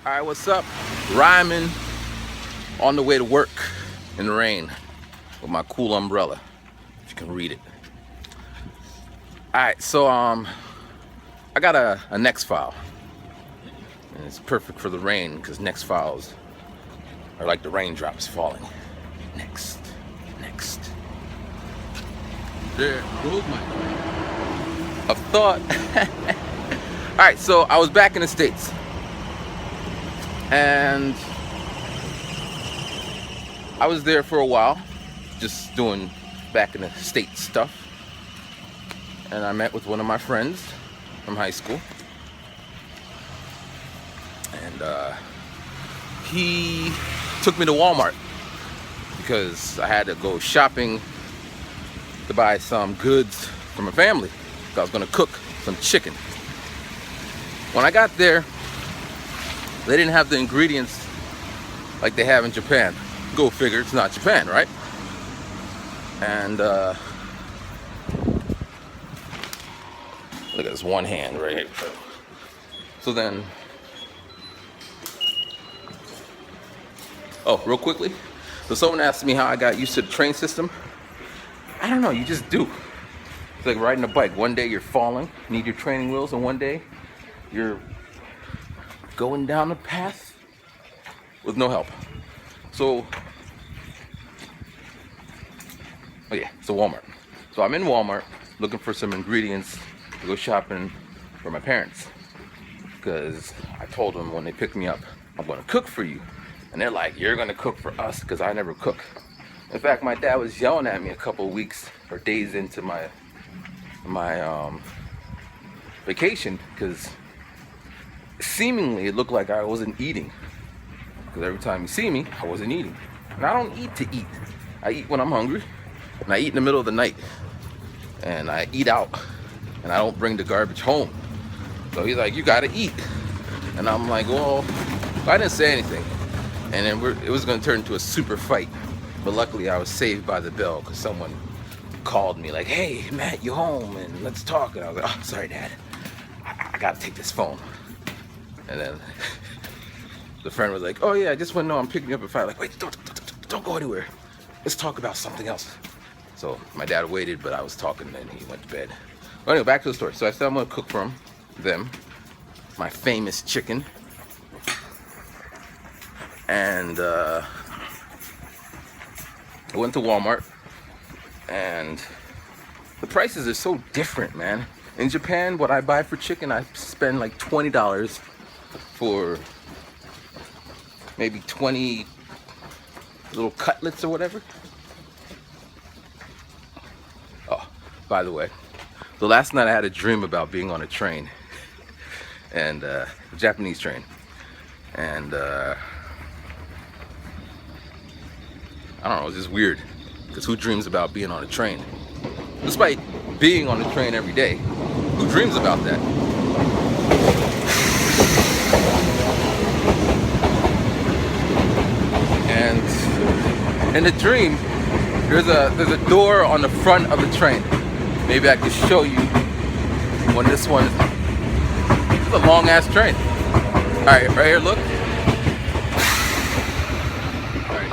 All right, what's up? Rhyming on the way to work in the rain with my cool umbrella. If you can read it. All right, so I got a next file, and it's perfect for the rain because next files are like the raindrops falling. Next. There goes my a thought. All right, so I was back in the States, and I was there for a while, just doing back in the States stuff. And I met with one of my friends from high school, and he took me to Walmart because I had to go shopping to buy some goods for my family. I was gonna cook some chicken. When I got there, they didn't have the ingredients like they have in Japan. Go figure, it's not Japan, right? And look at this one hand right here. So then, oh, real quickly. So someone asked me how I got used to the train system. I don't know, you just do. It's like riding a bike. One day you're falling, need your training wheels, and one day you're going down the path with no help. So, oh yeah, so Walmart. So I'm in Walmart looking for some ingredients to go shopping for my parents, because I told them when they picked me up, I'm gonna cook for you. And they're like, you're gonna cook for us, because I never cook. In fact, my dad was yelling at me a couple of weeks or days into my vacation, because seemingly it looked like I wasn't eating, because every time you see me, I wasn't eating. And I don't eat to eat. I eat when I'm hungry, and I eat in the middle of the night, and I eat out, and I don't bring the garbage home. So he's like, you gotta eat. And I'm like, well, I didn't say anything. And then it was gonna turn into a super fight. But luckily I was saved by the bell, because someone called me like, hey, Matt, you home, and let's talk. And I was like, oh, sorry, Dad. I gotta take this phone. And then the friend was like, oh yeah, I just want to know I'm picking you up at 5. Like, wait, don't go anywhere. Let's talk about something else. So my dad waited, but I was talking, and he went to bed. Well, anyway, back to the story. So I said I'm gonna cook for them my famous chicken. And I went to Walmart, and the prices are so different, man. In Japan, what I buy for chicken, I spend like $20 for maybe 20 little cutlets or whatever. Oh, by the way, so last night I had a dream about being on a train, and a Japanese train, and I don't know, it's just weird, because who dreams about being on a train? Despite being on a train every day, who dreams about that? And in the dream, there's a door on the front of the train. Maybe I could show you when this one is. It's a long ass train. All right, right here, look.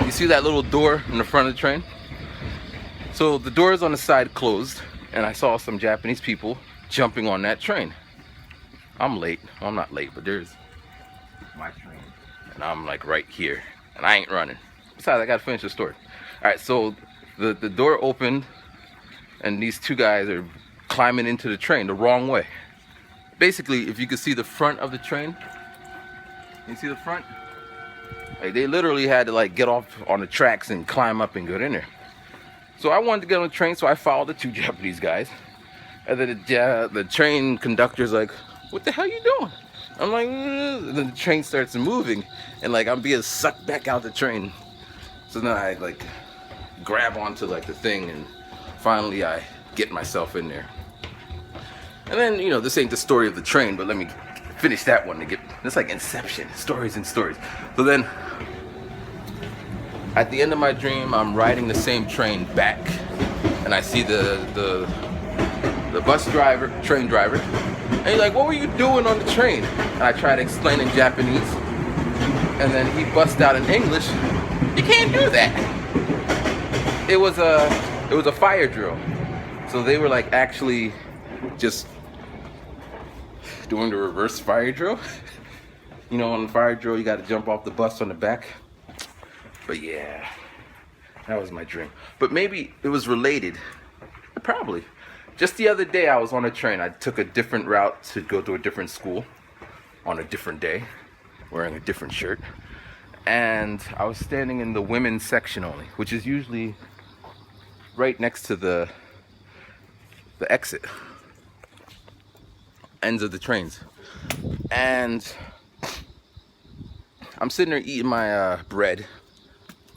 You see that little door in the front of the train? So the door is on the side closed, and I saw some Japanese people jumping on that train. I'm late. Well, I'm not late, but there's my train, and I'm like right here, and I ain't running. Besides, I gotta finish the story. All right, so the door opened, and these two guys are climbing into the train the wrong way. Basically, if you could see the front of the train, you see the front? Like, they literally had to like get off on the tracks and climb up and get in there. So I wanted to get on the train, so I followed the two Japanese guys. And then the train conductor's like, what the hell are you doing? I'm like, and then the train starts moving, and like I'm being sucked back out the train. So then I like grab onto like the thing, and finally I get myself in there. And then, you know, this ain't the story of the train, but let me finish that one to get, it's like Inception, stories and stories. So then, at the end of my dream, I'm riding the same train back, and I see the bus driver, train driver, and he's like, what were you doing on the train? And I try to explain in Japanese, And then he bust out in English, "You can't do that." It was a fire drill. So they were like actually just doing the reverse fire drill. You know, on the fire drill, you got to jump off the bus on the back. But yeah, that was my dream. But maybe it was related. Probably. Just the other day, I was on a train. I took a different route to go to a different school on a different day, wearing a different shirt. And I was standing in the women's section only, which is usually right next to the exit ends of the trains. And I'm sitting there eating my bread,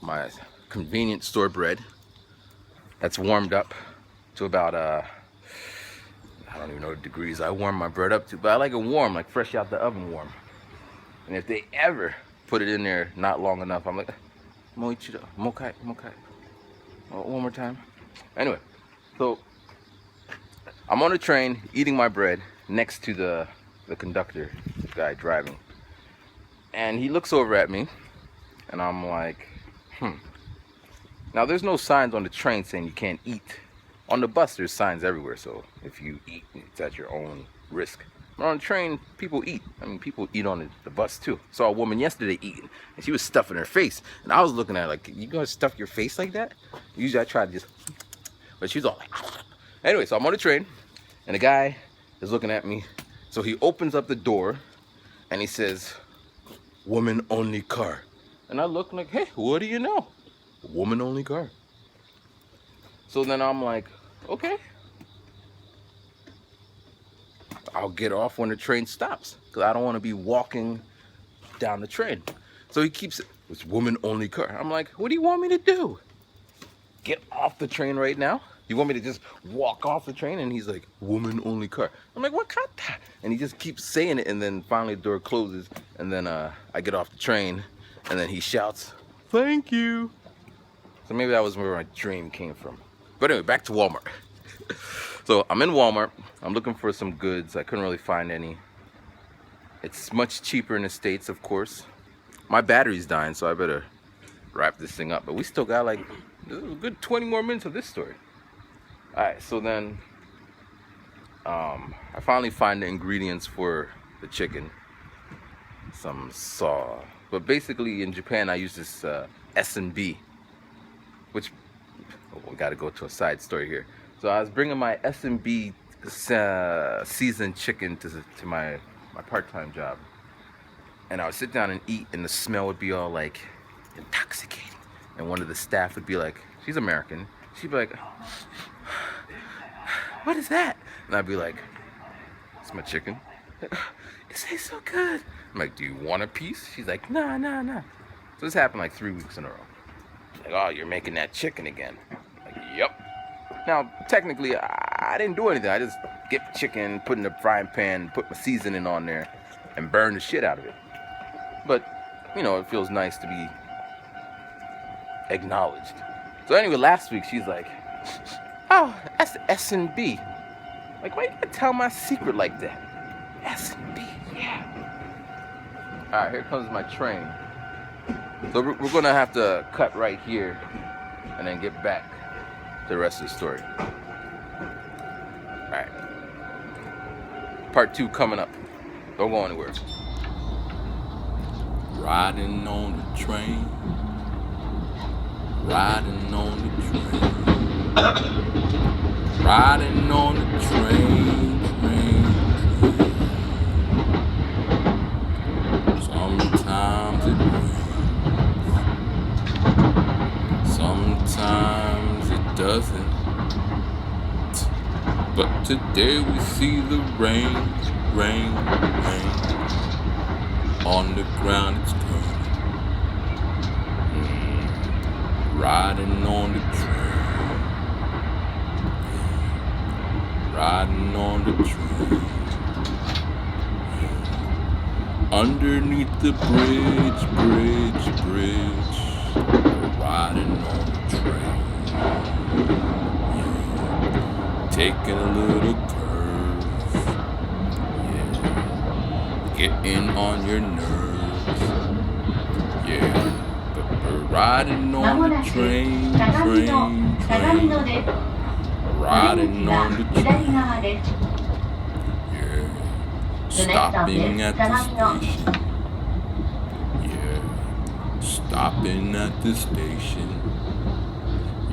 my convenience store bread that's warmed up to about I don't even know what degrees I warm my bread up to, but I like it warm, like fresh out the oven warm. And if they ever put it in there not long enough, I'm like, moichiro, mokai. Oh, one more time. Anyway, so I'm on a train eating my bread next to the conductor, the guy driving. And he looks over at me, and I'm like, Now, there's no signs on the train saying you can't eat. On the bus, there's signs everywhere, so if you eat, it's at your own risk. But on the train, people eat. I mean, people eat on the bus too. Saw a woman yesterday eating, and she was stuffing her face. And I was looking at her like, you gonna stuff your face like that? Usually I try to just, but she's all like, anyway, so I'm on the train, and the guy is looking at me. So he opens up the door, and he says, "Woman only car." And I look like, hey, what do you know? Woman only car. So then I'm like, okay, I'll get off when the train stops, because I don't want to be walking down the train. So he keeps it, it's woman only car. I'm like, what do you want me to do? Get off the train right now? You want me to just walk off the train? And he's like, woman only car. I'm like, what kata? And he just keeps saying it, and then finally the door closes, and then I get off the train, and then he shouts, thank you. So maybe that was where my dream came from. But anyway, back to Walmart. So I'm in Walmart. I'm looking for some goods. I couldn't really find any. It's much cheaper in the States, of course. My battery's dying, so I better wrap this thing up. But we still got like a good 20 more minutes of this story. Alright, so then I finally find the ingredients for the chicken. Some saw. But basically in Japan I use this S&B, which we got to go to a side story here. So I was bringing my S&B seasoned chicken to my part-time job, and I would sit down and eat, and the smell would be all like intoxicating. And one of the staff would be like, she's American, she'd be like, what is that? And I'd be like, it's my chicken. It tastes so good. I'm like, do you want a piece? She's like, nah. So this happened like 3 weeks in a row. Like, oh, you're making that chicken again. Like, yep. Now, technically, I didn't do anything. I just get the chicken, put in the frying pan, put my seasoning on there, and burn the shit out of it. But, you know, it feels nice to be acknowledged. So anyway, last week, she's like, oh, that's S&B. Like, why you gotta tell my secret like that? S&B, yeah. All right, here comes my train. So we're gonna have to cut right here and then get back to the rest of the story. Alright. Part 2 coming up. Don't go anywhere. Riding on the train. Riding on the train. Riding on the train. Sometimes it sometimes it doesn't. But today we see the rain. On the ground it's turning. Riding on the train. Riding on the train. Underneath the bridge. Riding on the train. Taking a little curve. Yeah. Getting on your nerves. Riding ま on も the なく train, 相模の train, 相模野 train. です。お出 Riding 口は on the 左 train. 側です。 Yeah. The next stop Stopping is at the 相模野。 station. Yeah. Stopping at the station.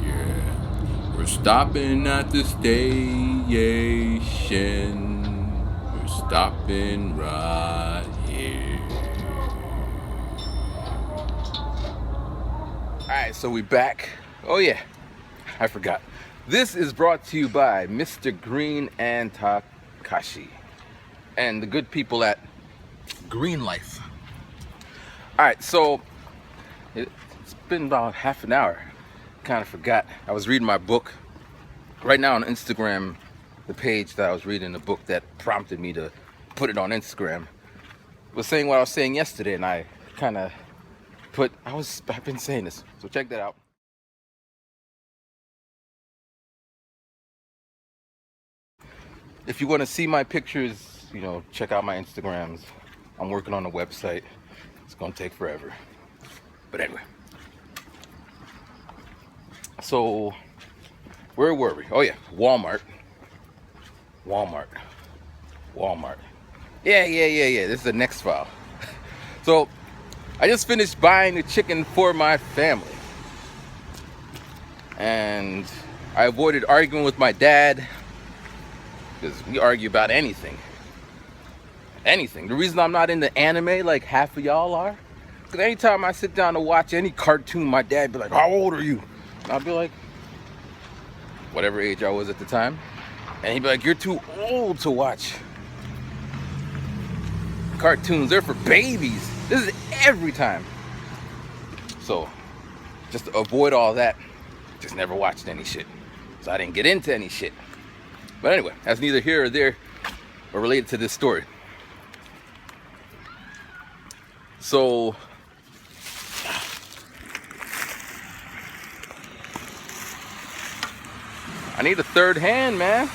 Yeah. We're stopping at the station. We're stopping right here. Alright, so we back. Oh yeah, I forgot. This is brought to you by Mr. Green and Takashi and the good people at Green Life. Alright, so it's been about half an hour. Kind of forgot. I was reading my book. Right now on Instagram, the page that I was reading, the book that prompted me to put it on Instagram, was saying what I was saying yesterday, and I kind of I've been saying this, so check that out. If you want to see my pictures, you know, check out my Instagrams. I'm working on a website. It's gonna take forever. But anyway. So, where were we? Oh yeah, Walmart. Yeah. This is the next file. So, I just finished buying the chicken for my family. And I avoided arguing with my dad, because we argue about anything. The reason I'm not into anime like half of y'all are, because anytime I sit down to watch any cartoon, my dad be like, how old are you? And I'll be like, whatever age I was at the time. And he'd be like, you're too old to watch cartoons. They're for babies. This is every time. So, just to avoid all that, just never watched any shit. So I didn't get into any shit. But anyway, that's neither here or there or related to this story. So, I need a third hand, man.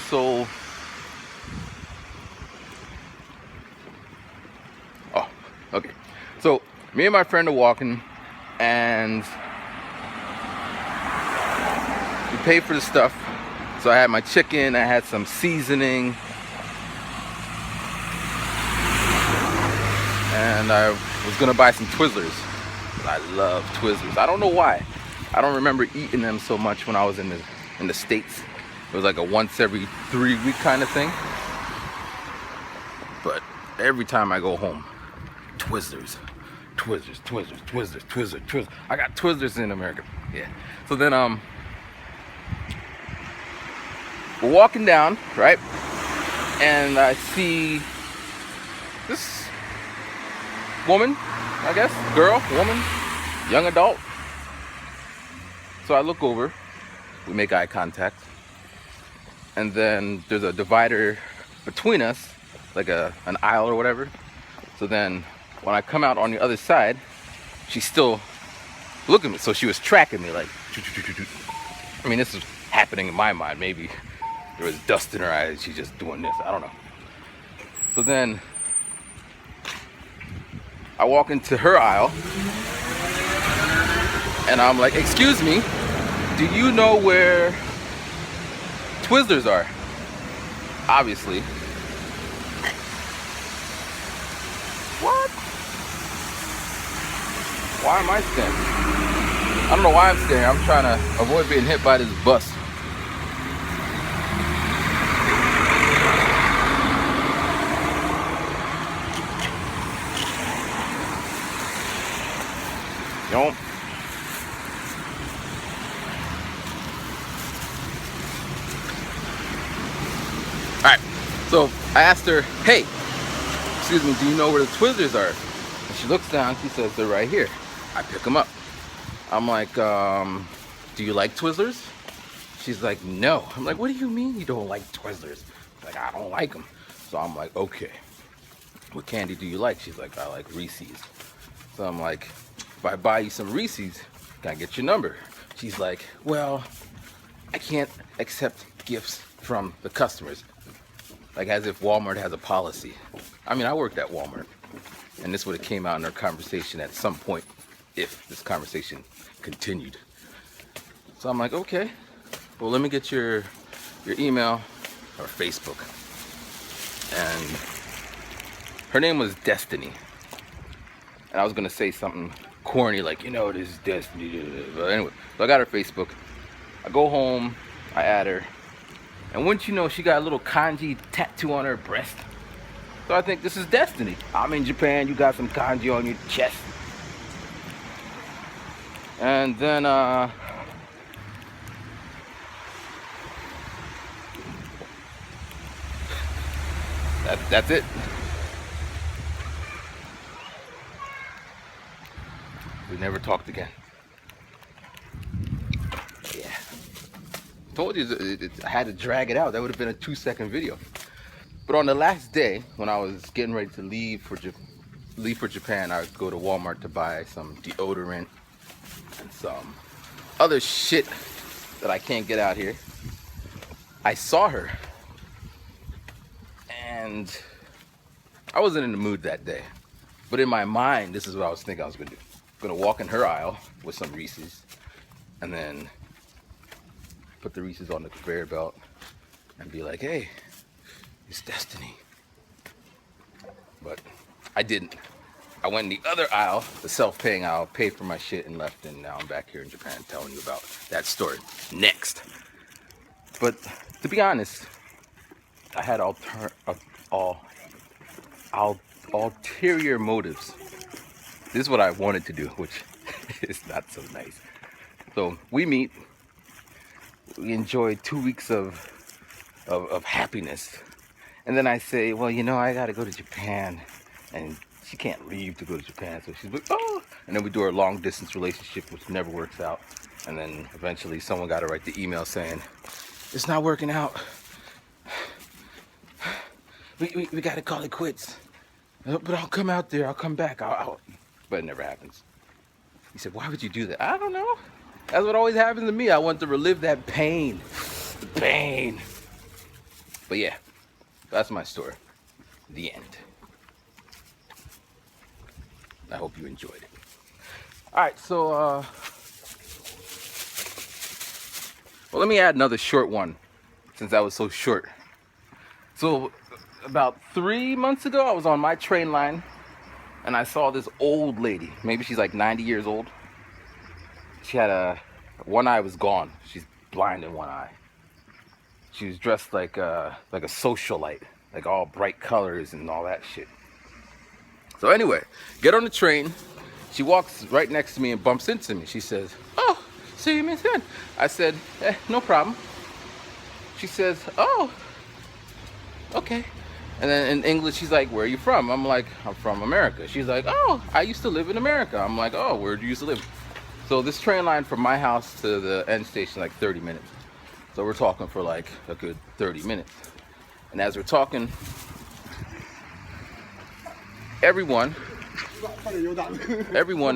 So, oh, okay. So, me and my friend are walking, and we paid for the stuff. So I had my chicken, I had some seasoning, and I was gonna buy some Twizzlers. I love Twizzlers. I don't know why. I don't remember eating them so much when I was in the States. It was like a once every 3 week kind of thing. But every time I go home, Twizzlers. I got Twizzlers in America. Yeah. So then we're walking down, right? And I see this woman, I guess, woman, young adult. So I look over, we make eye contact, and then there's a divider between us, like an aisle or whatever. So then when I come out on the other side, she's still looking at me. So she was tracking me, like, I mean, this is happening in my mind. Maybe there was dust in her eyes, she's just doing this, I don't know. So then I walk into her aisle, and I'm like, excuse me, do you know where Twizzlers are? Obviously. What? Why am I standing? I don't know why I'm standing. I'm trying to avoid being hit by this bus. Don't. Alright, so I asked her, hey, excuse me, do you know where the Twizzlers are? And she looks down, she says, they're right here. I pick them up. I'm like, do you like Twizzlers? She's like, no. I'm like, what do you mean you don't like Twizzlers? She's like, I don't like them. So I'm like, okay. What candy do you like? She's like, I like Reese's. So I'm like, if I buy you some Reese's, can I get your number? She's like, well, I can't accept gifts from the customers. Like as if Walmart has a policy. I mean, I worked at Walmart, and this would have came out in our conversation at some point if this conversation continued. So I'm like, okay, well, let me get your email or Facebook. And her name was Destiny. And I was gonna say something corny like, you know, this is Destiny. But anyway, so I got her Facebook. I go home, I add her. And wouldn't you know, she got a little kanji tattoo on her breast. So I think this is Destiny. I'm in Japan, you got some kanji on your chest. And then, that's it. We never talked again. Yeah. Told you I had to drag it out. That would have been a 2-second video. But on the last day, when I was getting ready to leave for Japan, I would go to Walmart to buy some deodorant and some other shit that I can't get out here. I saw her, and I wasn't in the mood that day. But in my mind, this is what I was thinking I was gonna do. I'm gonna walk in her aisle with some Reese's, and then put the Reese's on the conveyor belt and be like, hey, it's Destiny. But I didn't. I went in the other aisle, the self-paying aisle, paid for my shit and left, and now I'm back here in Japan telling you about that story. Next. But to be honest, I had ulterior motives. This is what I wanted to do, which is not so nice. So we meet, we enjoy 2 weeks of happiness. And then I say, well, you know, I gotta go to Japan, and she can't leave to go to Japan. So she's like, oh, and then we do our long distance relationship, which never works out. And then eventually someone got to write the email saying, it's not working out. We got to call it quits. But I'll come out there, I'll come back. But it never happens. He said, why would you do that? I don't know. That's what always happens to me. I want to relive that pain. The pain. But yeah, that's my story. The end. I hope you enjoyed it. Alright, so well, let me add another short one, since that was so short. So about 3 months ago, I was on my train line, and I saw this old lady. Maybe she's like 90 years old. She had one eye was gone. She's blind in one eye. She was dressed like a socialite, like all bright colors and all that shit. So anyway, get on the train. She walks right next to me and bumps into me. She says, oh, see you, Miss Hen. I said, no problem. She says, oh, okay. And then in English, she's like, where are you from? I'm like, I'm from America. She's like, oh, I used to live in America. I'm like, oh, where do you used to live? So this train line from my house to the end station, like 30 minutes. So we're talking for like a good 30 minutes. And as we're talking, everyone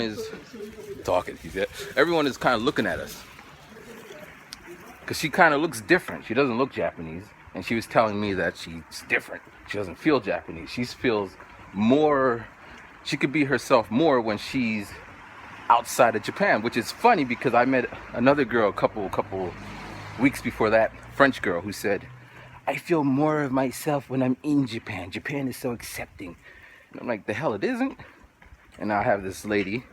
is talking. Everyone is kind of looking at us, because she kind of looks different. She doesn't look Japanese, and she was telling me that she's different. She doesn't feel Japanese. She feels more. She could be herself more when she's outside of Japan, which is funny because I met another girl a couple weeks before that, French girl, who said, I feel more of myself when I'm in Japan. Japan is so accepting. And I'm like, the hell it isn't. And I have this lady,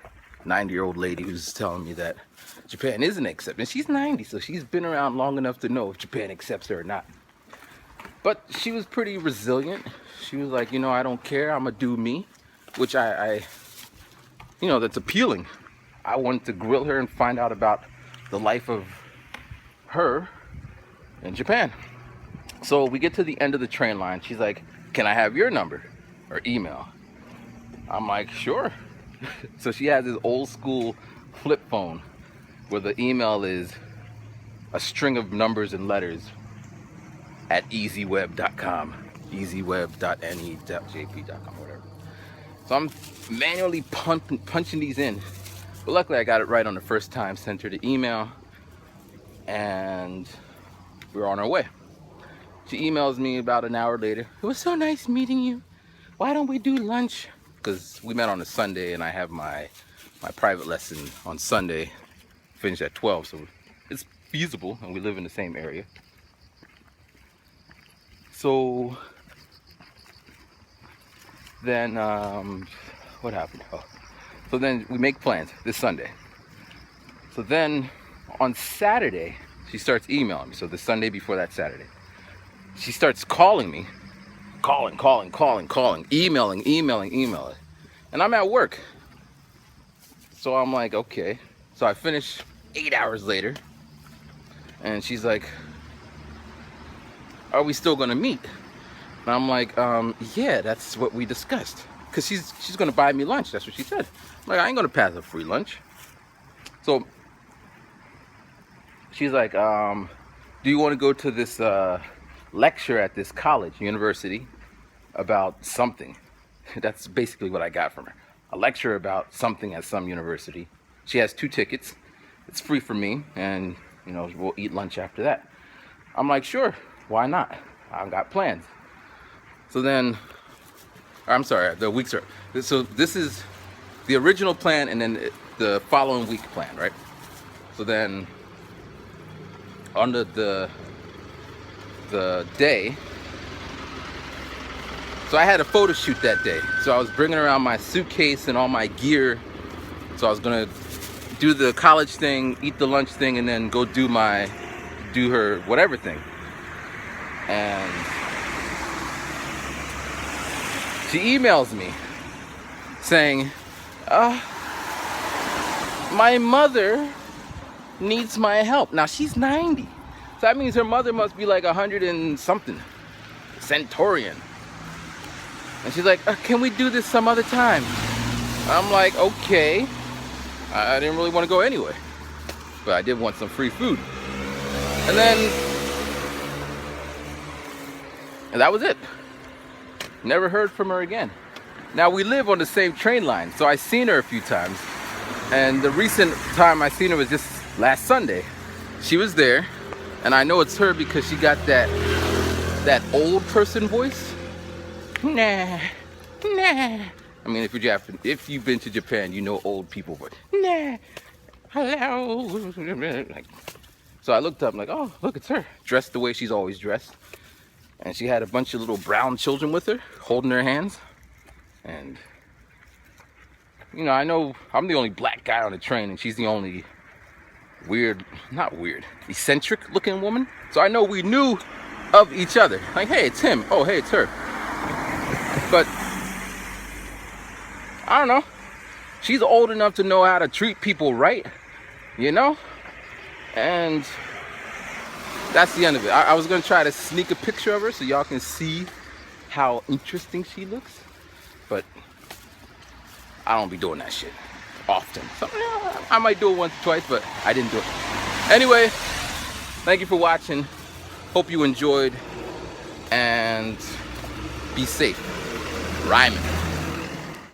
90-year-old lady, who's telling me that Japan isn't accepting. She's 90, so she's been around long enough to know if Japan accepts her or not. But she was pretty resilient. She was like, you know, I don't care, I'm gonna do me, which I you know, that's appealing. I wanted to grill her and find out about the life of her in Japan. So we get to the end of the train line. She's like, can I have your number or email? I'm like, sure. So she has this old school flip phone where the email is a string of numbers and letters at easyweb.com, easyweb.ne.jp.com, whatever. So I'm manually punching these in. But luckily I got it right on the first time, sent her the email, and we're on our way. She emails me about an hour later. It was so nice meeting you. why don't we do lunch? Because we met on a Sunday and I have my private lesson on Sunday, finished at 12, so it's feasible and we live in the same area. So then, what happened? Oh. So then we make plans this Sunday. So then on Saturday, she starts emailing me. So the Sunday before that Saturday, she starts calling me, calling, emailing. And I'm at work. So I'm like, okay. So I finish 8 hours later. And she's like, are we still gonna meet? And I'm like, yeah, that's what we discussed. Cause she's gonna buy me lunch. That's what she said. I'm like, I ain't gonna pass a free lunch. So she's like, do you want to go to this lecture at this college, university, about something? That's basically what I got from her. A lecture about something at some university. She has 2 tickets. It's free for me, and you know, we'll eat lunch after that. I'm like, sure, why not? I've got plans. So then, I'm sorry, the weeks are, so this is the original plan and then the following week plan, right? So then, on the day, so I had a photo shoot that day. So I was bringing around my suitcase and all my gear. So I was gonna do the college thing, eat the lunch thing, and then go do her whatever thing. And she emails me saying, my mother needs my help. Now she's 90. So that means her mother must be like 100 and something. Centurion. And she's like, can we do this some other time? I'm like, okay. I didn't really want to go anyway. But I did want some free food. And that was it. Never heard from her again. Now we live on the same train line, so I seen her a few times. And the recent time I seen her was just last Sunday. She was there, and I know it's her because she got that old person voice. Nah. I mean, if you've been to Japan, you know old people voice. Nah. Hello. Like, so I looked up, I'm like, oh, look, it's her. Dressed the way she's always dressed. And she had a bunch of little brown children with her, holding her hands. And, you know, I know I'm the only black guy on the train, and she's the only eccentric looking woman. So I know we knew of each other. Like, hey, it's him. Oh, hey, it's her. But, I don't know. She's old enough to know how to treat people right, you know? And that's the end of it. I was gonna try to sneak a picture of her so y'all can see how interesting she looks. But I don't be doing that shit often. So, yeah, I might do it once or twice, but I didn't do it. Anyway, thank you for watching. Hope you enjoyed. And be safe. Rhyming.